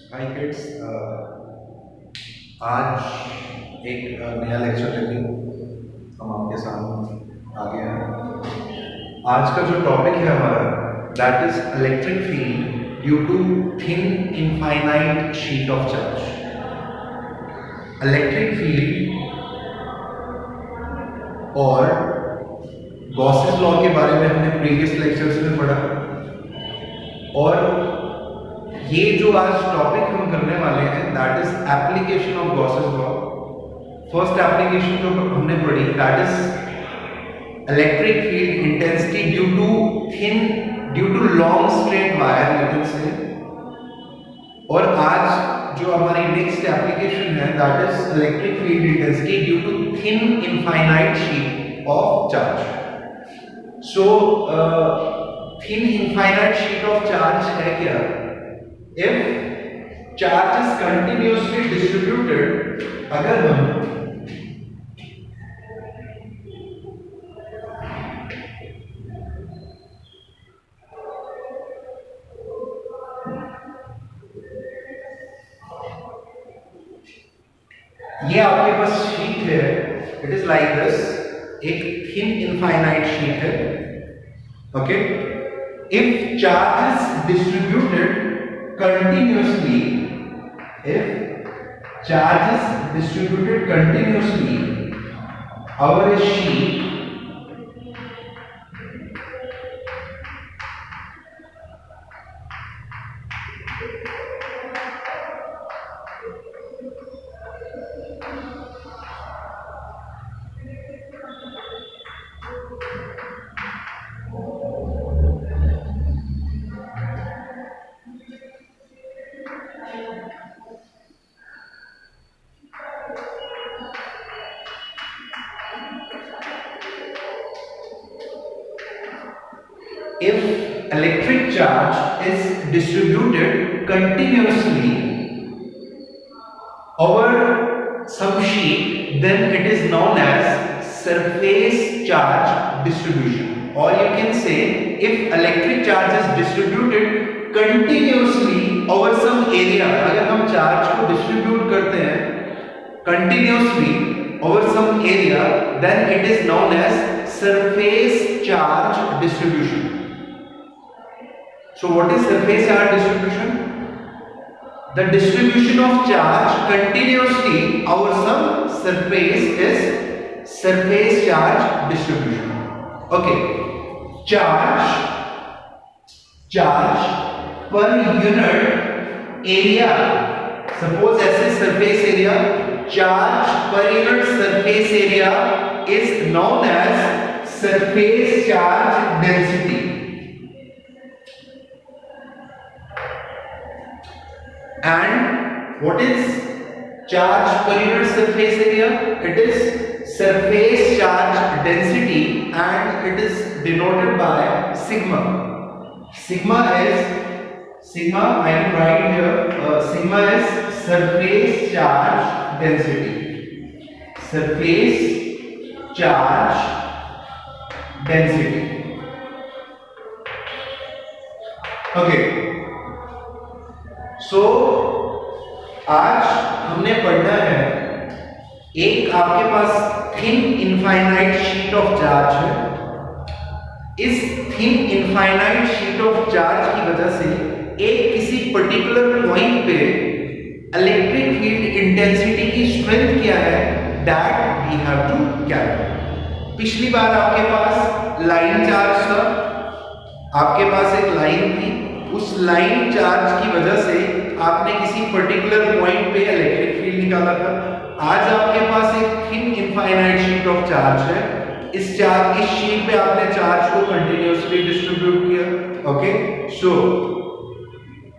हाय kids. आज एक नया लेक्चर लेके हम आपके सामने आ गए हैं। आज का जो टॉपिक है हमारा that is electric field due to thin infinite sheet of charge. Electric field और गॉसेस लॉ के बारे में हमने प्रीवियस लेक्चर्स में पढ़ा, और ये जो आज टॉपिक हम करने वाले हैं that is application of Gauss's law. First application जो हमने पढ़ी that is electric field intensity due to long straight wire you can say. और आज जो हमारी नेक्स्ट एप्लीकेशन है that is electric field intensity due to thin infinite sheet of charge. So thin infinite sheet of charge है क्या? If charge is continuously distributed, अगर हम ये आपके पास शीट है, इट इज लाइक दिस, एक थिन इनफाइनाइट शीट है। Okay, if charge is distributed continuously, if charge is distributed continuously over a sheet, if electric charge is distributed continuously over some sheet, then it is known as surface charge distribution. Or you can say if electric charge is distributed continuously over some area, अगर हम charge को distribute करते हैं continuously over some area, then it is known as surface charge distribution. So what is surface charge distribution? The distribution of charge continuously over some surface is surface charge distribution. Okay, charge per unit area, suppose ऐसे surface area, charge per unit surface area is known as surface charge density. And what is charge per unit surface area? It is surface charge density and it is denoted by sigma. Sigma I am writing here, sigma is surface charge density. Surface charge density. Okay. सो आज हमने पढ़ना है, एक आपके पास thin infinite sheet of charge है। इस thin infinite sheet of charge की वजह से एक किसी पर्टिकुलर पॉइंट पे इलेक्ट्रिक फील्ड इंटेंसिटी की स्ट्रेंथ क्या है that we have to calculate. पिछली बार आपके पास लाइन चार्ज था, आपके पास एक लाइन थी, उस लाइन चार्ज की वजह से आपने किसी पर्टिकुलर पॉइंट पे इलेक्ट्रिक फील्ड निकाला था। आज आपके पास एक thin infinite sheet of charge है, इस शीट पे आपने चार्ज को कंटिन्यूअसली डिस्ट्रीब्यूट किया। ओके, सो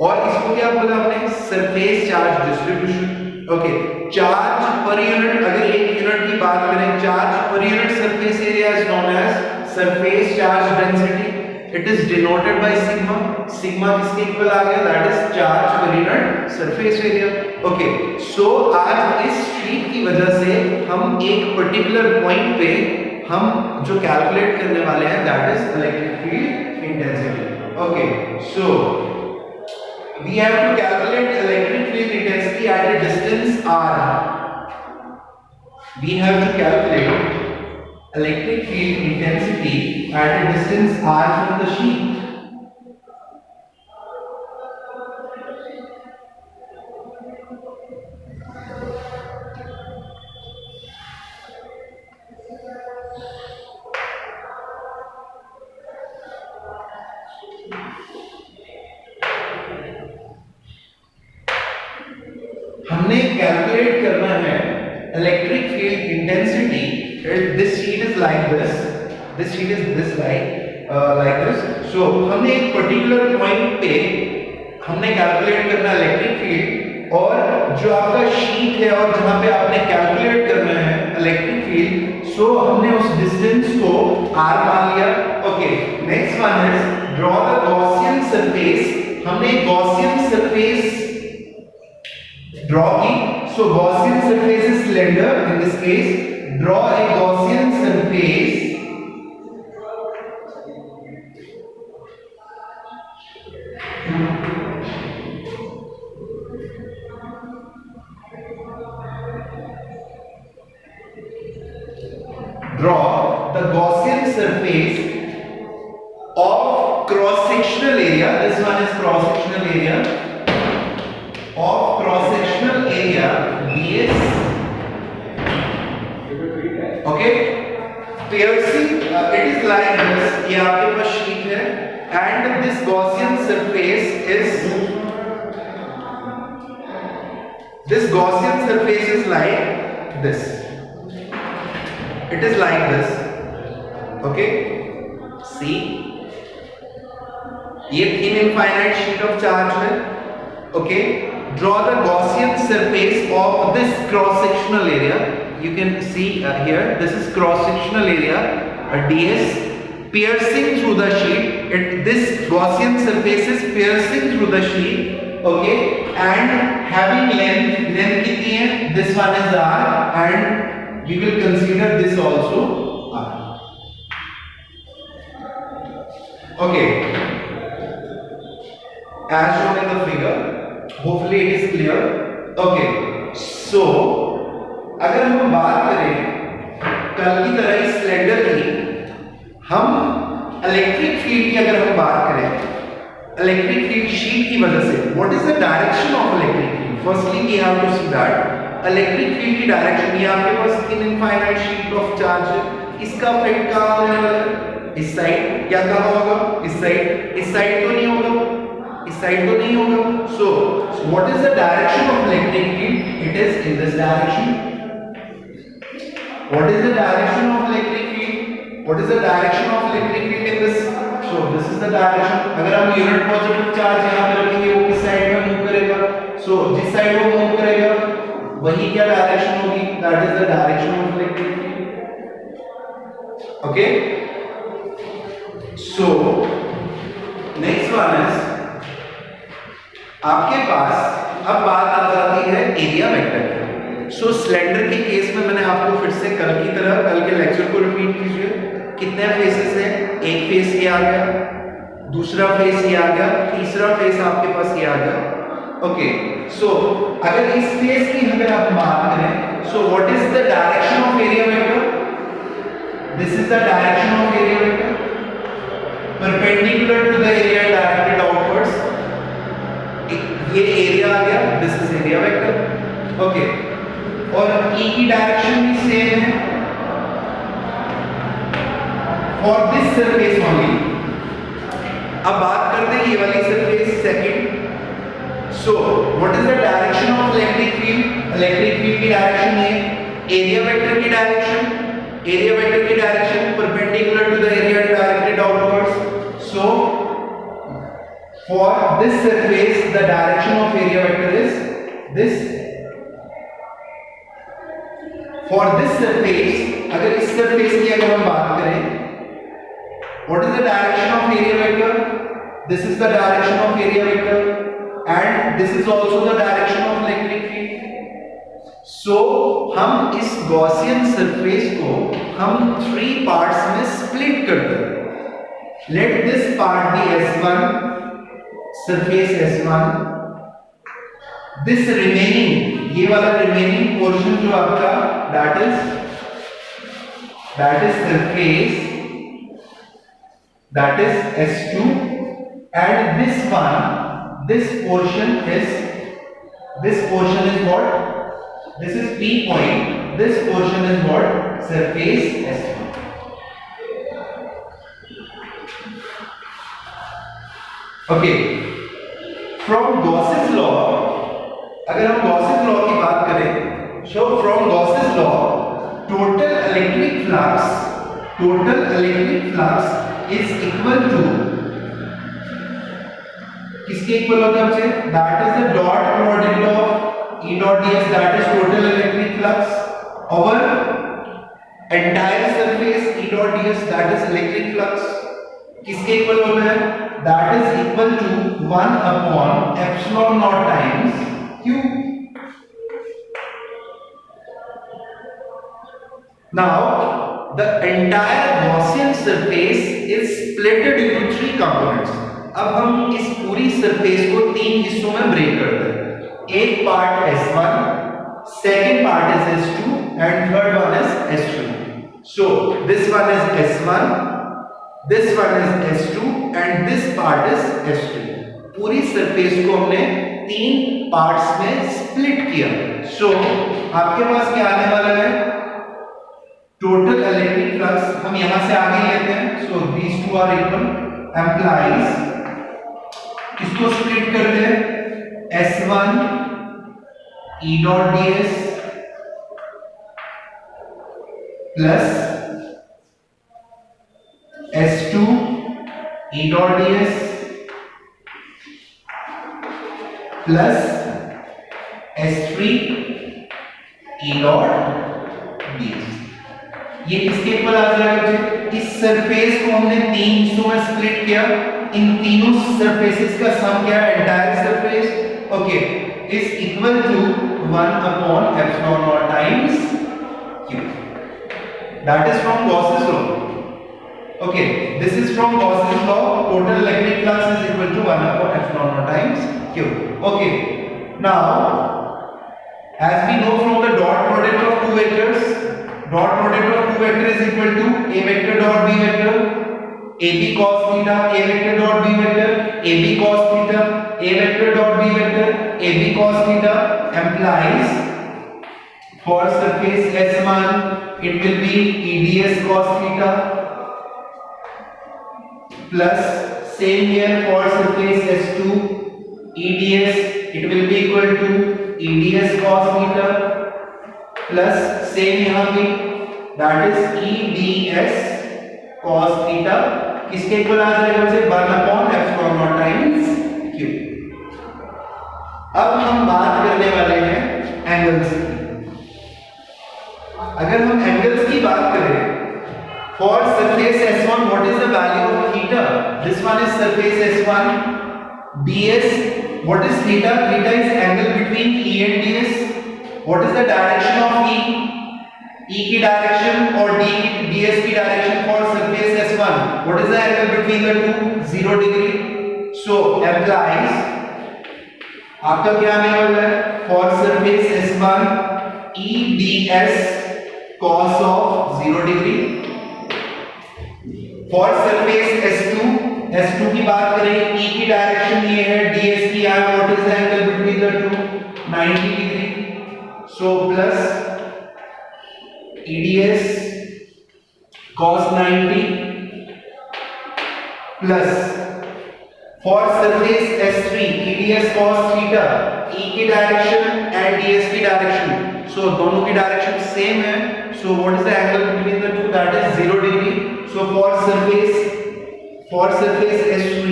और इसको क्या बोला हमने? Surface charge distribution. Okay, charge per unit, अगर एक यूनिट की बात करें, charge per unit surface area is known as surface charge density. It is denoted by sigma. Sigma किसके इक्वल आ गया? That is charge per unit surface area. Okay. So आज इस sheet की वजह से हम एक पर्टिकुलर पॉइंट पे हम जो कैलकुलेट करने वाले हैं that is electric field intensity. Okay. So we have to calculate electric field intensity at a distance r. We have to calculate electric field intensity at a distance r from the sheet. हमने calculate करना है electric field intensity. This sheet is like this sheet is this like this. So हमने एक particular point पे हमने calculate करना electric field, और जो आपका शीट है और जहां पे आपने कैलकुलेट करना है इलेक्ट्रिक फील्ड, सो हमने उस डिस्टेंस को r मान लिया. Okay, next one is draw the Gaussian surface. हमने गॉसियन सरफेस ड्रॉ की. So Gaussian surface is cylinder. In this case draw a Gaussian surface draw the Gaussian surface of cross-sectional area. This one is cross-sectional area of cross-sectional area ds. Okay, piercing it is like this. ये आपके पास sheet है, and this Gaussian surface is like this. It is like this. Okay, see, ये thin infinite sheet of charge है. Okay, draw the Gaussian surface of this cross-sectional area. You can see here, this is cross-sectional area, ds, piercing through the sheet. This Gaussian surface is piercing through the sheet. Okay, and having length कितनी है? This one is r, and we will consider this also r. Okay, as shown in the figure. Hopefully it is clear. Okay, so अगर हम बात करें कल की तरह इस सिलेंडर की, हम इलेक्ट्रिक फील्ड की अगर हम बात करें, इलेक्ट्रिक फील्ड शीट की वजह से, what is the direction of electric field? Firstly we have to see that electric field की डायरेक्शन. ये आपके पास in infinite sheet of charge है. इसका इफेक्ट कहां होने वाला है? इस साइड. क्या कहां होगा? इस साइड. इस साइड तो नहीं होगा, इस साइड तो नहीं होगा. सो what is the direction of electric field? It is in this direction. What is the direction of electric field? What is the direction of electric field in this? So this is the direction. अगर हम unit positive charge यहाँ पे रखेंगे, वो किस side में move करेगा? So जिस साइड वो मूव करेगा, वही क्या डायरेक्शन होगी? That is the direction of electric field. Okay. So next one is आपके पास अब बात आ जाती है एरिया वेक्टर. सो सिलेंडर के केस में मैंने आपको फिर से कल की तरह कल के लेक्चर को रिपीट कीजिए. कितने फेसेस हैं? एक फेस ये आ गया, दूसरा फेस ये आ गया, तीसरा फेस आपके पास ये आ गया. ओके, सो अगर इस फेस की अगर आप बात करें, so what is the direction of area vector? This is the direction of area vector perpendicular to the area directed outwards. ये एरिया आ गया, this is area vector. Okay, और E की डायरेक्शन भी सेम है फॉर दिस सरफेस ओनली. अब बात करते हैं ये वाली surface second. So what is the direction of electric field? Electric field की डायरेक्शन है एरिया वेक्टर की डायरेक्शन. एरिया वेक्टर की direction perpendicular to the area directed outwards. So for this surface the direction of area vector is this. For this surface, अगर इस surface की अगर हम बात करें, what is the direction of area vector? This is the direction of area vector, and this is also the direction of electric field. So हम इस Gaussian surface को हम 3 parts में split कर दें. Let this part be S1, surface S1, this remaining, ये वाला remaining portion जो आपका that is surface, that is S2, and this one, this portion is what? This is P point. This portion is what? Surface S1. Okay. From Gauss's law, अगर हम Gauss's law की बात करें, so from Gauss's law, total electric flux is equal to, किसके equal होता है? that is the dot product of E dot ds, that is total electric flux, over entire surface E dot ds, that is electric flux, किसके equal होता है? that is equal to 1 upon epsilon naught times q. Now the entire Gaussian surface is split into 3 components. अब हम इस पूरी surface को 3 हिस्सों में ब्रेक करते हैं. एक part S1, second part is S2 and third one is S3. So this one is S1, this one is S2 and this part is S3. पूरी सरफेस को हमने 3 पार्ट्स में स्प्लिट किया. So आपके पास क्या आने वाला है? टोटल इलेक्ट्रिक फ्लक्स हम यहां से आगे लेते हैं. So these two are equal, implies, इसको स्प्लिट करते हैं, S1 E dot ds plus S2 E dot ds plus S3 E dot ds. ये किसके इक्वल आ जाएगा? इस सरफेस को हमने 3 हिस्सों में स्प्लिट किया. इन तीनों सरफेसेस का सम क्या है? Entire surface. Okay, is equal to 1 upon epsilon not times q. That is from Gauss's law. Okay, this is from Gauss's law. Total electric flux is equal to 1 upon epsilon not times q. Okay, now as we know from the dot product of two vectors, dot product of two vector is equal to a vector dot b vector, ab cos theta, a vector dot b vector, ab cos theta, a vector dot b vector, ab cos theta, implies for surface S1 it will be eds cos theta, plus same here for surface S2 eds it will be equal to eds cos theta, plus same यहाँ भी that is eds cos theta, किसके equal आ जाएगा? उसे 1 upon epsilon not times q. अब हम बात करने वाले हैं एंगल्स की. अगर हम एंगल्स की बात करें, for surface S1 what is the value of theta? This one is surface S1. ds, what is theta? Theta is angle between E and ds. What is the direction of E? E की direction और ds की direction for surface S1. What is the angle between the two? 0 degree. So implies, आपका क्या आने वाला है? For surface S1 eds cos of 0 degree. For surface S2 की बात करें, E की डायरेक्शन ये है, ds की है, what is the angle between the two? 90 degree. So plus eds cos 90 plus for surface S3 eds cos theta, E की direction and ds की डायरेक्शन, सो दोनों की डायरेक्शन सेम है. सो what is the angle between the two? That is 0 degree. So for surface S3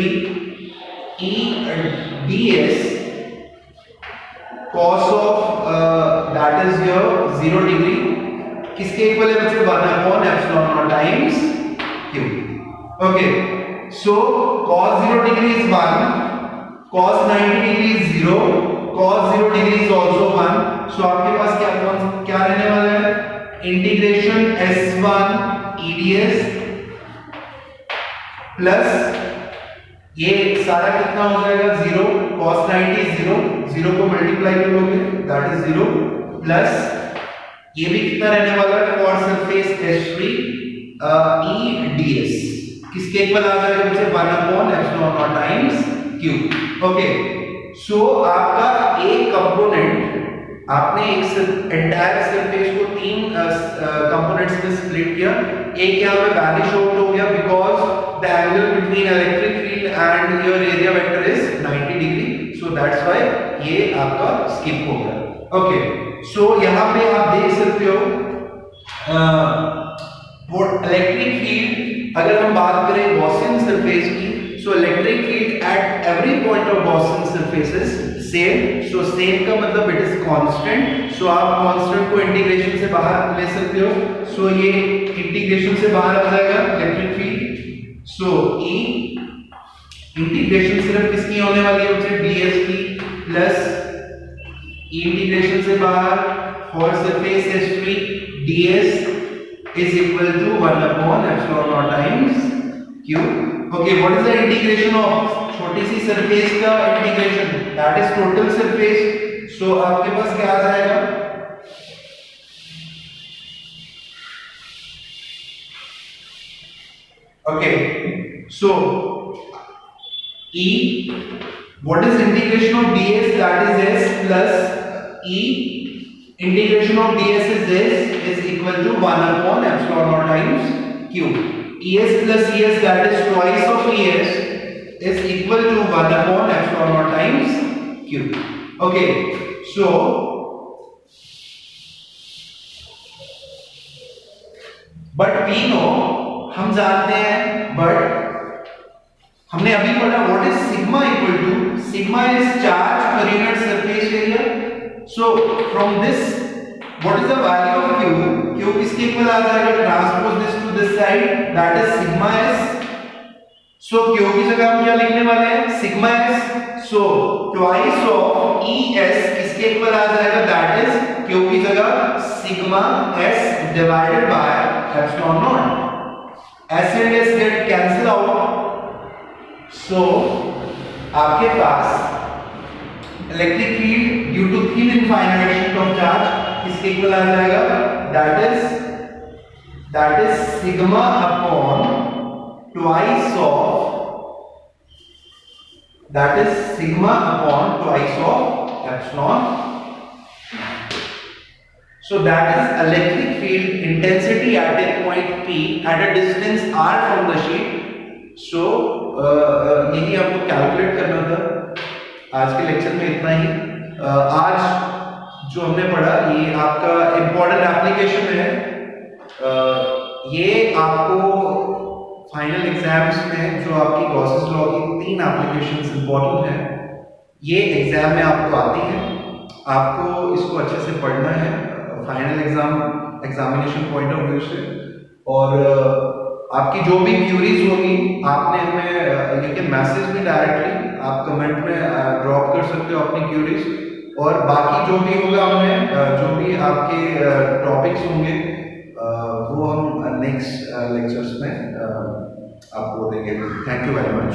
eds cos of that is your 0 degree, किसके equal है बच्चों? 1 upon epsilon naught times q. Okay, so cos 0 degree is 1, cos 90 degree is 0, cos 0 degree is also 1. सो आपके पास क्या रहने वाला है? Integration S1 eds plus ये सारा कितना हो जाएगा? 0 cos 90 0, 0 को मल्टीप्लाई करोगे दैट इज 0 प्लस ये भी कितना रहने वाला है for surface S3 E ds किसके इक्वल आ जाएगा मुझे 1 upon epsilon not times q। Okay सो आपका एक कंपोनेंट आपने एक एंटायर सरफेस को तीन कंपोनेंट्स में स्प्लिट किया। एक यहां पे वैनिश आउट हो गया because the angle between electric field and your area vector is 90 degree, so that's why ये आपका स्किप हो गया। ओके सो यहां पे आप देख सकते हो इलेक्ट्रिक फील्ड अगर हम बात करें गॉसियन सरफेस की, so electric field at every point of Gaussian surface is same. So same का मतलब इट इज कांस्टेंट, सो आप कांस्टेंट को इंटीग्रेशन से बाहर ले सकते हो। सो ये इंटीग्रेशन से बाहर आ जाएगा इलेक्ट्रिक फील्ड। सो E इंटीग्रेशन सिर्फ किसकी होने वाली है मुझे ds की प्लस E इंटीग्रेशन से बाहर for surface S3 ds is equal to 1 upon epsilon naught times q। okay what is the integration of छोटी सी सरफेस का integration that is total surface. So आपके पास क्या आ जाएगा okay so E what is integration of ds that is s plus E integration of ds is s is equal to 1 upon epsilon naught times q। es plus es that is twice of es is equal to 1 upon epsilon naught times q। okay so but we know हम जानते हैं but हमने अभी पढ़ा what is sigma equal to sigma is charge per unit surface area. So from this what is the value of q q किसके equal आ जाएगा transpose this to this side that is sigma s। So q की जगह हम क्या लिखने वाले हैं sigma s। So twice of es किसके इक्वल आ जाएगा दैट इज q की जगह sigma s divided by epsilon not. s and s get cancel out, so आपके पास electric field due to thin infinite sheet of charge किसके equal आ जाएगा that is sigma upon twice of epsilon. so that is electric field intensity at a point p at a distance r from the sheet। so यही आपको calculate करना था। आज के lecture में इतना ही। आज जो हमने पढ़ा ये आपका इम्पोर्टेंट एप्लीकेशन है। ये आपको फाइनल एग्जाम्स में जो आपकी गॉसेस लॉ की 3 एप्लीकेशंस इंपॉर्टेंट हैं, ये एग्जाम में आपको आती हैं। आपको इसको अच्छे से पढ़ना है final examination point of view से। और आपकी जो भी क्यूरीज होगी आपने हमें you can message me directly, आप कमेंट में ड्रॉप कर सकते हो अपनी क्यूरीज। और बाकी जो भी होगा हमें जो भी आपके टॉपिक्स होंगे वो हम नेक्स्ट लेक्चर्स में आपको देंगे। Thank you very much.